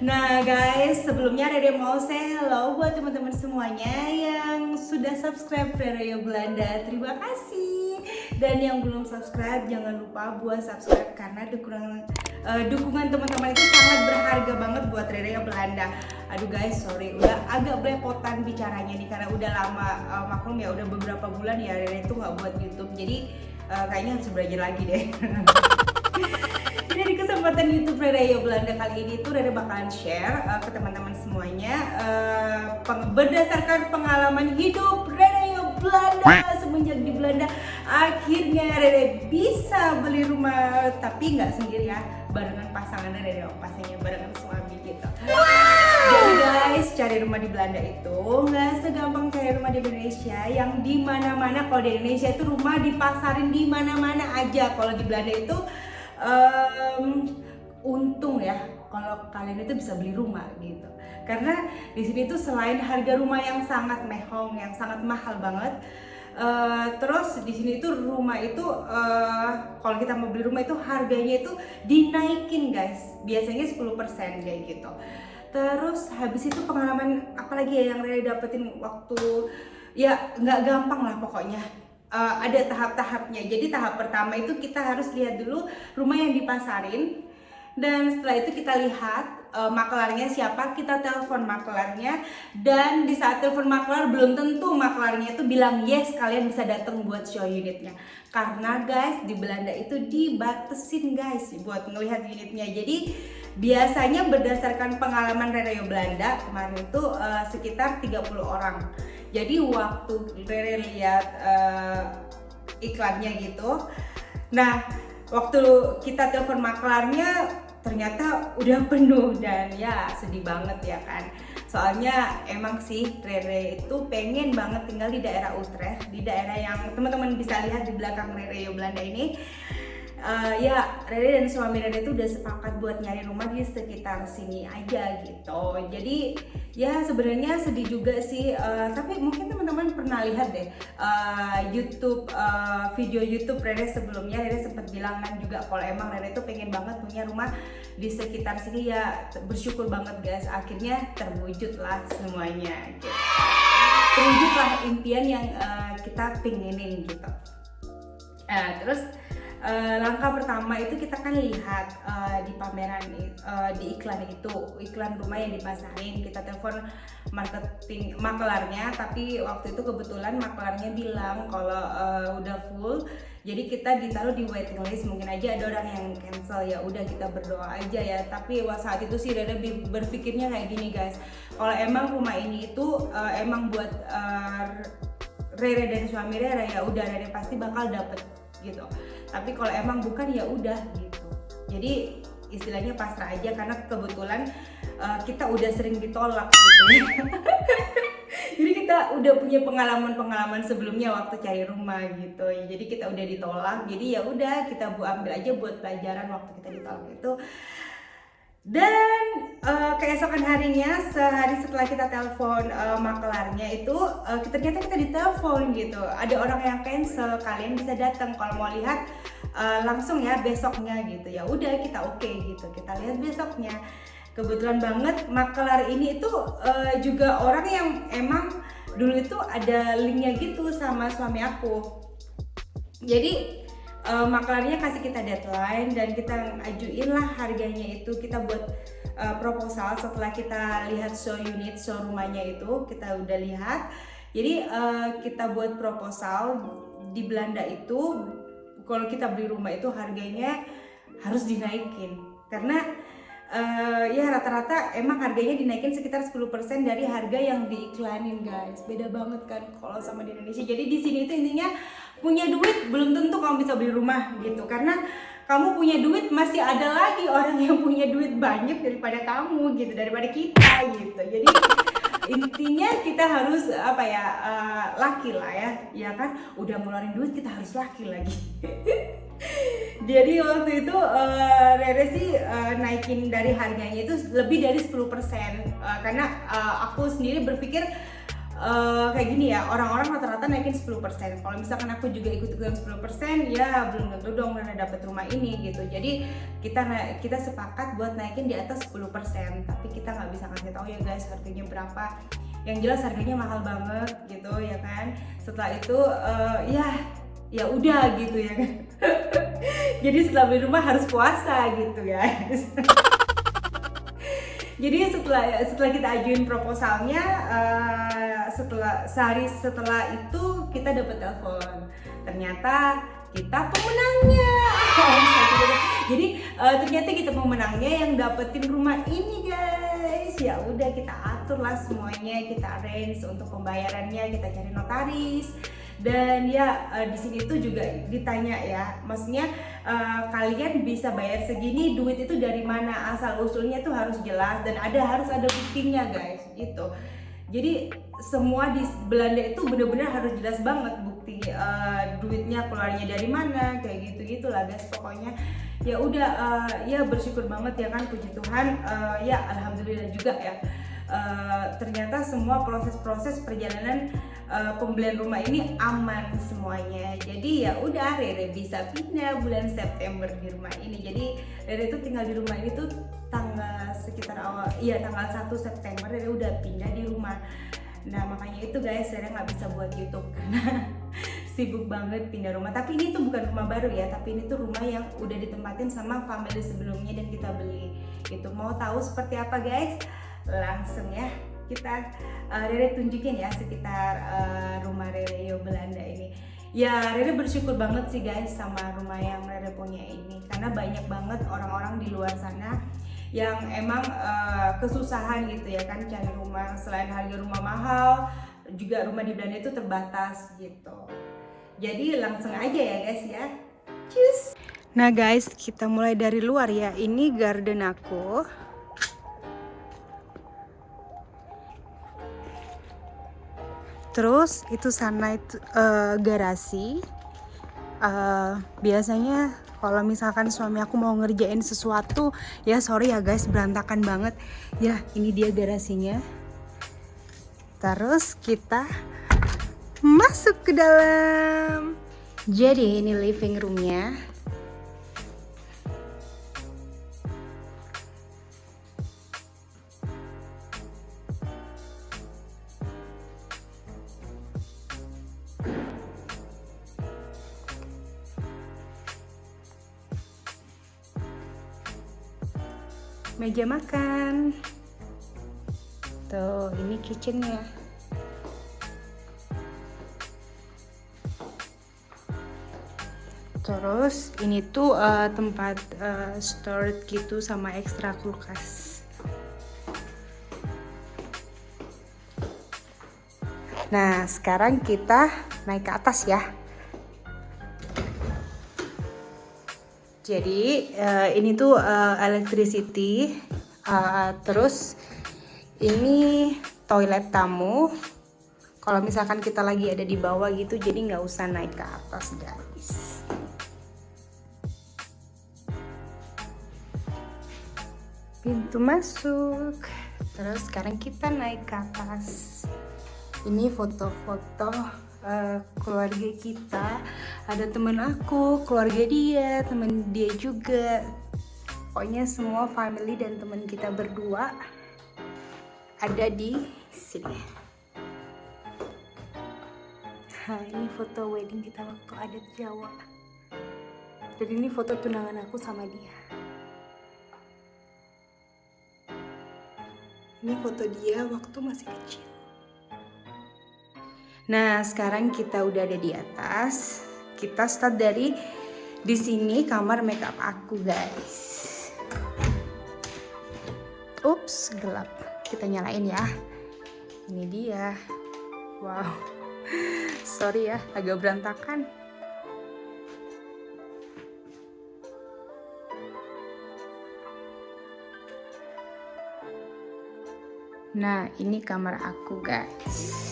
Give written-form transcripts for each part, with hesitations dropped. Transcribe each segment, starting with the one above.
Nah guys, sebelumnya Rere mau say hello buat teman-teman semuanya yang sudah subscribe Radio Belanda. Terima kasih. Dan yang belum subscribe jangan lupa buat subscribe karena dukungan teman-teman itu sangat berharga banget buat Radio Belanda. Aduh guys, sorry udah agak belepotan bicaranya nih karena udah lama, maklum ya udah beberapa bulan ya Rere itu nggak buat YouTube. Jadi kayaknya harus belajar lagi deh. Jadi di kesempatan YouTube Radio Belanda kali ini tuh Rere bakalan share ke teman-teman semuanya berdasarkan pengalaman hidup Radio Belanda semenjak di Belanda. Akhirnya Rere bisa beli rumah, tapi nggak sendiri ya, barengan pasangan Rere, pastinya barengan suami gitu. Jadi guys, cari rumah di Belanda itu nggak segampang kayak rumah di Indonesia yang di mana-mana. Kalau di Indonesia itu rumah dipasarin di mana-mana aja. Kalau di Belanda itu untung ya kalau kalian itu bisa beli rumah gitu, karena di sini tuh selain harga rumah yang sangat mehong, yang sangat mahal banget, terus di sini tuh rumah itu kalau kita mau beli rumah itu harganya itu dinaikin guys, biasanya 10% kayak gitu. Terus habis itu pengalaman apalagi ya yang Rere dapetin waktu, ya nggak gampang lah pokoknya. Ada tahap-tahapnya. Jadi tahap pertama itu kita harus lihat dulu rumah yang dipasarin, dan setelah itu kita lihat maklarnya siapa, kita telepon maklarnya, dan di saat telepon maklar belum tentu maklarnya itu bilang yes kalian bisa datang buat show unitnya, karena guys di Belanda itu dibatasin guys buat ngelihat unitnya. Jadi biasanya berdasarkan pengalaman Radio Belanda kemarin itu sekitar 30 orang. Jadi waktu Rere lihat iklannya gitu, nah waktu kita telepon maklarnya ternyata udah penuh, dan ya sedih banget ya kan. Soalnya emang sih Rere itu pengen banget tinggal di daerah Utrecht, di daerah yang teman-teman bisa lihat di belakang Radio Belanda ini. Ya Rere dan suami Rere itu udah sepakat buat nyari rumah di sekitar sini aja gitu. Jadi ya sebenarnya sedih juga sih, tapi mungkin teman-teman pernah lihat deh YouTube, video YouTube Rere sebelumnya. Rere sempat bilang kan juga kalau emang Rere itu pengen banget punya rumah di sekitar sini. Ya bersyukur banget guys, akhirnya terwujud lah semuanya gitu. Terwujud lah impian yang kita pengenin gitu. Terus langkah pertama itu kita kan lihat di pameran, di iklan itu, iklan rumah yang dipasarin. Kita telepon marketing maklarnya, tapi waktu itu kebetulan maklarnya bilang kalau udah full, jadi kita ditaruh di waiting list. Mungkin aja ada orang yang cancel, ya udah kita berdoa aja ya. Tapi saat itu sih Rere berpikirnya kayak gini guys, kalau emang rumah ini itu emang buat Rere dan suami Rere, ya udah Rere pasti bakal dapet gitu. Tapi kalau emang bukan ya udah gitu. Jadi istilahnya pasrah aja, karena kebetulan kita udah sering ditolak gitu ya. Jadi kita udah punya pengalaman sebelumnya waktu cari rumah gitu. Jadi kita udah ditolak. Jadi ya udah kita ambil aja buat pelajaran waktu kita ditolak itu. Dan keesokan harinya, sehari setelah kita telepon maklarnya itu, ternyata kita ditelepon gitu, ada orang yang cancel, kalian bisa datang kalau mau lihat langsung ya besoknya gitu. Ya udah kita oke gitu, kita lihat besoknya. Kebetulan banget maklar ini itu juga orang yang emang dulu itu ada linknya gitu sama suami aku. Jadi maklarnya kasih kita deadline dan kita ajuin lah harganya itu. Kita buat proposal setelah kita lihat show unit, show rumahnya itu kita udah lihat. Jadi kita buat proposal di Belanda itu kalau kita beli rumah itu harganya harus dinaikin, karena ya rata-rata emang harganya dinaikin sekitar 10% dari harga yang diiklanin guys. Beda banget kan kalau sama di Indonesia. Jadi di sini itu intinya punya duit belum tentu kamu bisa beli rumah gitu, karena kamu punya duit masih ada lagi orang yang punya duit banyak daripada kamu gitu, daripada kita gitu. Jadi intinya kita harus apa ya, laki lah ya kan, udah ngeluarin duit kita harus laki lagi. Jadi waktu itu Rere sih naikin dari harganya itu lebih dari 10%, karena aku sendiri berpikir kayak gini ya, orang-orang rata-rata naikin 10%. Kalau misalkan aku juga ikut-ikutan 10%, ya belum tentu dong Rere dapat rumah ini gitu. Jadi kita sepakat buat naikin di atas 10%, tapi kita nggak bisa kasih tahu ya guys harganya berapa. Yang jelas harganya mahal banget gitu ya kan. Setelah itu ya udah gitu ya kan. Jadi setelah beli rumah harus puasa gitu guys. Jadi setelah kita ajuin proposalnya, sehari setelah itu kita dapat telepon, ternyata kita pemenangnya. Jadi ternyata kita pemenangnya yang dapetin rumah ini guys. Ya udah kita atur lah semuanya, kita arrange untuk pembayarannya, kita cari notaris. Dan ya di sini tuh juga ditanya ya, maksudnya kalian bisa bayar segini, duit itu dari mana, asal usulnya tuh harus jelas dan harus ada buktinya guys gitu. Jadi semua di Belanda itu benar-benar harus jelas banget bukti duitnya keluarnya dari mana, kayak gitu lah guys. Pokoknya ya udah ya bersyukur banget ya kan, puji Tuhan, ya alhamdulillah juga ya. Ternyata semua proses perjalanan pembelian rumah ini aman semuanya. Jadi ya udah Rere bisa pindah bulan September di rumah ini. Jadi Rere tuh tinggal di rumah ini tuh tanggal 1 September Rere udah pindah di rumah. Nah makanya itu guys, Rere nggak bisa buat YouTube karena sibuk banget pindah rumah. Tapi ini tuh bukan rumah baru ya, tapi ini tuh rumah yang udah ditempatin sama family sebelumnya dan kita beli. Itu mau tahu seperti apa guys? Langsung ya kita Rere tunjukin ya sekitar rumah Rere Yo Belanda ini. Ya Rere bersyukur banget sih guys sama rumah yang Rere punya ini, karena banyak banget orang-orang di luar sana yang emang kesusahan gitu ya kan cari rumah. Selain harga rumah mahal, juga rumah di Belanda itu terbatas gitu. Jadi langsung aja ya guys ya. Cus. Nah guys, kita mulai dari luar ya. Ini garden aku. Terus itu sana itu garasi. Biasanya kalau misalkan suami aku mau ngerjain sesuatu, ya sorry ya guys, berantakan banget. Ya ini dia garasinya. Terus kita masuk ke dalam. Jadi ini living roomnya. Meja makan. Tuh, ini kitchennya. Terus ini tuh tempat storage gitu sama ekstra kulkas. Nah, sekarang kita naik ke atas ya. Jadi ini tuh electricity, terus ini toilet tamu. Kalau misalkan kita lagi ada di bawah gitu, jadi nggak usah naik ke atas guys. Pintu masuk. Terus sekarang kita naik ke atas. Ini foto-foto keluarga kita. Ada teman aku, keluarga dia, teman dia juga. Pokoknya semua family dan teman kita berdua ada di sini. Nah, ini foto wedding kita waktu adat Jawa. Dan ini foto tunangan aku sama dia. Ini foto dia waktu masih kecil. Nah, sekarang kita udah ada di atas. Kita start dari di sini kamar makeup aku, guys. Ups, gelap. Kita nyalain ya. Ini dia. Wow. Sorry ya, agak berantakan. Nah, ini kamar aku, guys.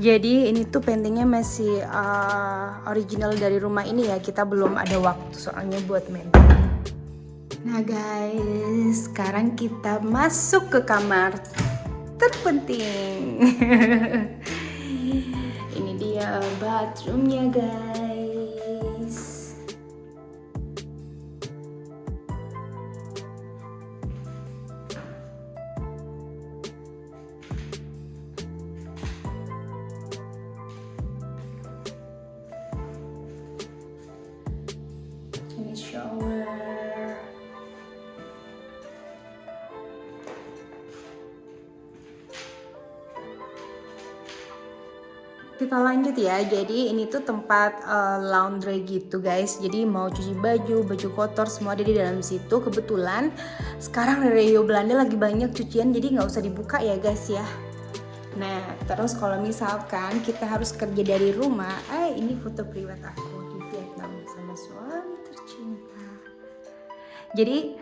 Jadi ini tuh paintingnya masih original dari rumah ini ya. Kita belum ada waktu soalnya buat main. Nah guys, sekarang kita masuk ke kamar terpenting. Ini dia bathroomnya guys. Ini shower. Kita lanjut ya. Jadi ini tuh tempat laundry gitu guys. Jadi mau cuci baju, baju kotor semua ada di dalam situ. Kebetulan sekarang Rio Belanda lagi banyak cucian, jadi nggak usah dibuka ya guys ya. Nah terus kalau misalkan kita harus kerja dari rumah, ini foto priwet aku di Vietnam sama suami tercinta. Jadi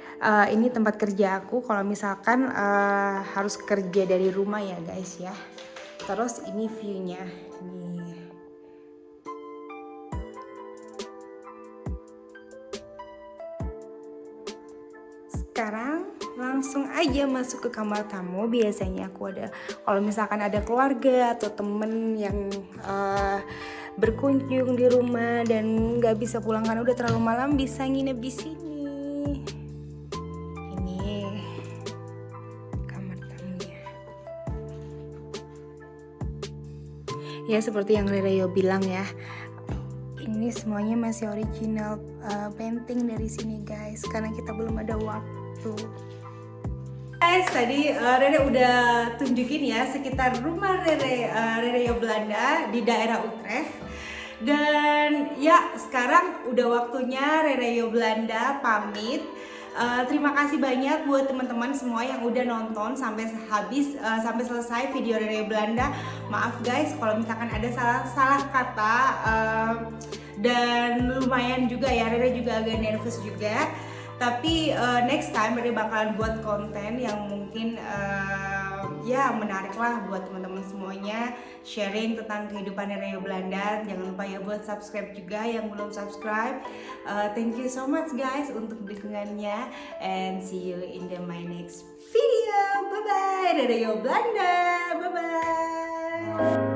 ini tempat kerja aku kalau misalkan harus kerja dari rumah ya guys ya. Terus ini view-nya nih. Sekarang langsung aja masuk ke kamar tamu. Biasanya aku ada, kalau misalkan ada keluarga atau temen yang berkunjung di rumah dan nggak bisa pulang karena udah terlalu malam, bisa nginep di sini. Ya seperti yang Rio bilang ya, ini semuanya masih original painting dari sini guys, karena kita belum ada waktu. Guys, tadi Rere udah tunjukin ya sekitar rumah Rio Belanda di daerah Utrecht. Dan ya sekarang udah waktunya Rio Belanda pamit. Terima kasih banyak buat teman-teman semua yang udah nonton sampai habis, sampai selesai video Rere Belanda. Maaf guys kalau misalkan ada salah kata, dan lumayan juga ya, Rere juga agak nervous juga. Tapi next time Rere bakalan buat konten yang mungkin ya menarik lah buat teman-teman semuanya, sharing tentang kehidupan Rere Belanda. Jangan lupa ya buat subscribe juga yang belum subscribe. Thank you so much guys untuk dukungannya, and see you in my next video. Bye bye Rere Belanda. Bye bye.